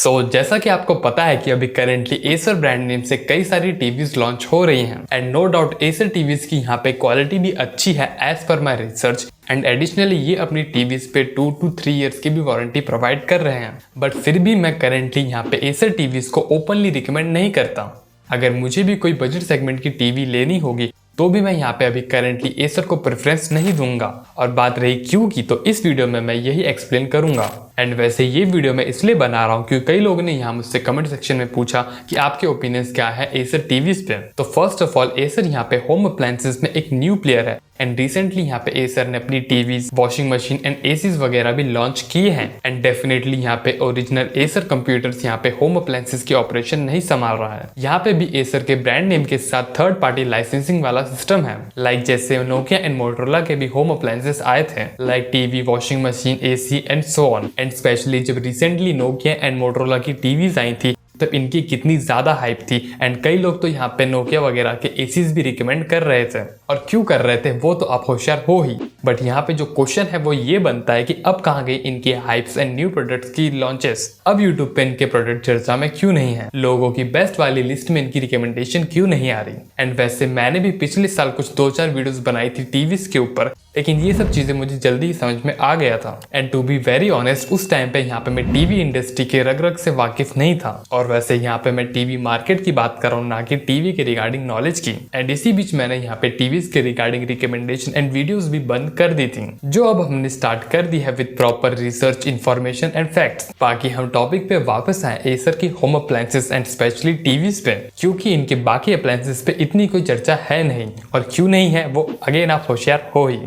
जैसा कि आपको पता है कि अभी करेंटली एसर ब्रांड नेम से कई सारी टीवीज लॉन्च हो रही हैं and no doubt Acer TVs की यहाँ पे क्वालिटी भी अच्छी है as per my research and additionally ये अपनी टीवीज पे 2 to 3 इयर्स की भी वारंटी प्रोवाइड कर रहे हैं। बट फिर भी मैं करेंटली यहाँ पे एसर टीवीज को ओपनली रिकमेंड नहीं करता। अगर मुझे भी कोई बजट सेगमेंट की टीवी लेनी होगी तो भी मैं यहाँ पे अभी करेंटली एसर को प्रेफरेंस नहीं दूंगा। और बात रही क्यों की, तो इस वीडियो में मैं यही एक्सप्लेन करूंगा। एंड वैसे ये वीडियो मैं इसलिए बना रहा हूँ क्योंकि कई लोगों ने यहाँ मुझसे कमेंट सेक्शन में पूछा कि आपके ओपिनियंस क्या है एसर टीवीज पे। तो फर्स्ट ऑफ ऑल एसर यहाँ पे होम अप्लायंसेस में एक न्यू प्लेयर है एंड रिसेंटली यहाँ पे एसर ने अपनी TVs, washing machine and ACs वगैरह भी लॉन्च किए हैं एंड डेफिनेटली यहाँ पे ओरिजिनल एसर कंप्यूटर्स यहाँ पे होम अप्लायंसेस की ऑपरेशन नहीं संभाल रहा है। यहाँ पे भी एसर के ब्रांड नेम के साथ थर्ड पार्टी लाइसेंसिंग वाला सिस्टम है, लाइक जैसे नोकिया एंड मोटोरोला के भी होम अप्लायंसेस आए थे like TV, washing machine, AC and so on. And specially जब रिसेंटली नोकिया एंड मोटोरोला की टीवीज आई थी तब इनकी कितनी ज्यादा हाइप थी एंड कई लोग तो यहाँ पे नोकिया वगैरह के एसीज भी रिकमेंड कर रहे थे। और क्यों कर रहे थे वो तो आप होशियार हो ही, बट यहाँ पे जो क्वेश्चन है वो ये बनता है कि अब कहाँ गई इनकी हाइप्स एंड न्यू प्रोडक्ट्स की लॉन्चेस। अब यूट्यूब पे इनके प्रोडक्ट चर्चा में क्यों नहीं है, लोगों की बेस्ट वाली लिस्ट में इनकी रिकमेंडेशन क्यों नहीं आ रही। एंड वैसे मैंने भी पिछले साल कुछ 2-4 वीडियोस बनाई थी टीवीज के ऊपर, लेकिन ये सब चीजें मुझे जल्दी ही समझ में आ गया था। And to be very honest उस टाइम पे यहाँ पे मैं टीवी इंडस्ट्री के रग रग से वाकिफ नहीं था। और वैसे यहाँ पे मैं टीवी मार्केट की बात कर रहा हूँ, ना कि टीवी के रिगार्डिंग नॉलेज की। एंड इसी बीच मैंने यहाँ पे टीवीज के रिगार्डिंग रिकमेंडेशन एंड वीडियोस भी बंद कर दी थी, जो अब हमने स्टार्ट कर दी है with proper research, information and facts. बाकी हम टॉपिक पे वापस आए एसर की home appliances and specially TVs पे, क्योंकि इनके बाकी अप्लायंसेस पे इतनी कोई चर्चा है नहीं। और क्यों नहीं है वो अगेन आप होशियार हो ही।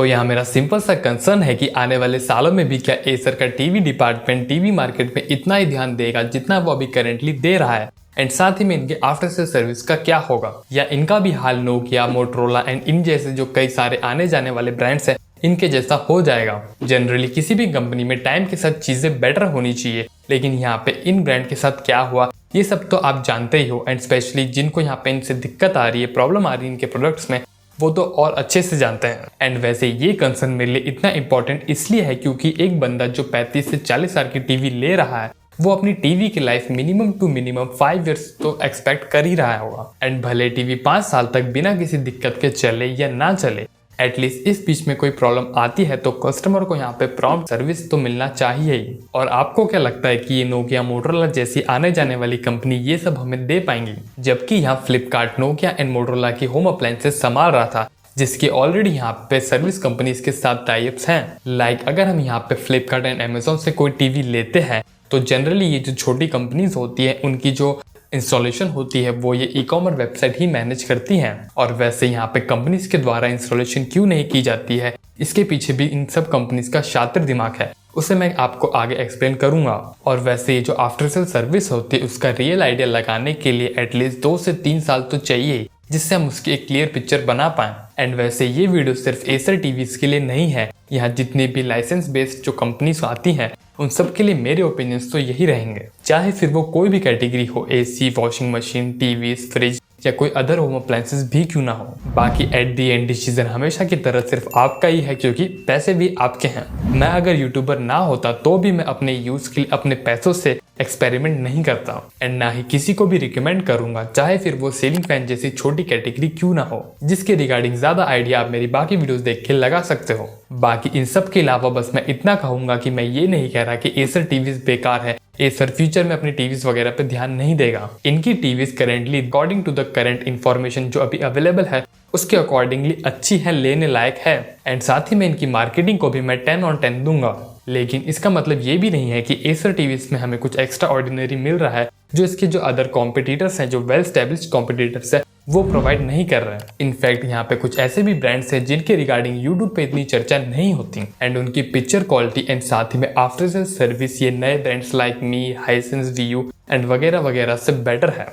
यहाँ मेरा सिंपल सा कंसर्न है कि आने वाले सालों में भी क्या एसर का टीवी डिपार्टमेंट टीवी मार्केट में इतना ही ध्यान देगा जितना वो अभी करेंटली दे रहा है। एंड साथ ही में इनके आफ्टर सेल सर्विस का क्या होगा, या इनका भी हाल नोकिया, मोटोरोला एंड इन जैसे जो कई सारे आने जाने वाले ब्रांड्स हैं इनके जैसा हो जाएगा। जनरली किसी भी कंपनी में टाइम के साथ चीजें बेटर होनी चाहिए, लेकिन यहाँ पे इन ब्रांड के साथ क्या हुआ ये सब तो आप जानते ही हो। एंड स्पेशली जिनको यहाँ पे इनसे दिक्कत आ रही है, प्रॉब्लम आ रही है इनके प्रोडक्ट्स में, वो तो और अच्छे से जानते हैं। एंड वैसे ये कंसर्न मेरे लिए इतना इंपॉर्टेंट इसलिए है क्योंकि एक बंदा जो 35 से 40 हजार की टीवी ले रहा है वो अपनी टीवी की life minimum to minimum 5 years तो एक्सपेक्ट कर ही रहा होगा। एंड भले टीवी 5 साल तक बिना किसी दिक्कत के चले या ना चले, एटलीस्ट इस बीच में कोई प्रॉब्लम आती है तो कस्टमर को यहाँ पे प्रॉम्प्ट सर्विस तो मिलना चाहिए ही। और आपको क्या लगता है कि ये नोकिया, मोटोरोला जैसी आने जाने वाली कंपनी ये सब हमें दे पाएंगी, जबकि यहाँ फ्लिपकार्ट नोकिया एंड मोटोरोला की होम अप्लायंसेस संभाल रहा था, जिसकी ऑलरेडी यहाँ पे सर्विस कंपनीज के साथ टाइप्स हैं। लाइक अगर हम यहाँ पे फ्लिपकार्ट एंड अमेजोन से कोई टीवी लेते हैं तो जनरली ये जो छोटी कंपनीज होती है उनकी जो इंस्टॉलेशन होती है वो ये ई-कॉमर्स वेबसाइट ही मैनेज करती हैं। और वैसे यहाँ पे कंपनीज के द्वारा इंस्टॉलेशन क्यों नहीं की जाती है, इसके पीछे भी इन सब कंपनीज का शातिर दिमाग है, उसे मैं आपको आगे एक्सप्लेन करूंगा। और वैसे ये जो आफ्टर सेल सर्विस होती है उसका रियल आइडिया लगाने के लिए एटलीस्ट 2 से 3 साल तो चाहिए, जिससे हम उसकी एक क्लियर पिक्चर बना पाएं। एंड वैसे ये वीडियो सिर्फ एसर टीवीज के लिए नहीं है, यहाँ जितने भी लाइसेंस बेस्ड जो कंपनीज आती हैं उन सब के लिए मेरे ओपिनियंस तो यही रहेंगे, चाहे फिर वो कोई भी कैटेगरी हो, AC, washing machine, TVs, fridge या कोई अदर होम अप्लायंसेस भी क्यों ना हो। बाकी एट दी एंड डिसीजन हमेशा की तरह सिर्फ आपका ही है, क्योंकि पैसे भी आपके हैं। मैं अगर यूट्यूबर ना होता तो भी मैं अपने यूज के लिए अपने पैसों से एक्सपेरिमेंट नहीं करता एंड ना ही किसी को भी रिकमेंड करूंगा, चाहे फिर वो सीलिंग फैन जैसी छोटी कैटेगरी क्यों ना हो, जिसके रिगार्डिंग ज्यादा आइडिया आप मेरी बाकी वीडियोस देख के लगा सकते हो। बाकी इन सब के अलावा बस मैं इतना कहूंगा कि मैं ये नहीं कह रहा कि एसर टीवीज बेकार है, एसर फ्यूचर में अपनी टीवीज वगैरह पे ध्यान नहीं देगा। इनकी TVs currently according to the current information जो अभी अवेलेबल है उसके अकॉर्डिंगली अच्छी है, लेने लायक है। एंड साथ ही में इनकी मार्केटिंग को भी मैं 10 on 10 दूंगा। लेकिन इसका मतलब ये भी नहीं है कि एसर टीवीज में हमें कुछ एक्स्ट्रा ऑर्डिनरी मिल रहा है जो इसके जो अदर कॉम्पिटिटर्स हैं, जो वेल स्टेब्लिश्ड कॉम्पिटिटर्स है, वो प्रोवाइड नहीं कर रहे हैं। इनफैक्ट यहाँ पे कुछ ऐसे भी ब्रांड्स हैं जिनके रिगार्डिंग यूट्यूब पे इतनी चर्चा नहीं होती एंड उनकी पिक्चर क्वालिटी एंड साथ ही में आफ्टर सेल सर्विस ये नए brands like me, Hisense, Vu and वगैरह वगैरह से बेटर है।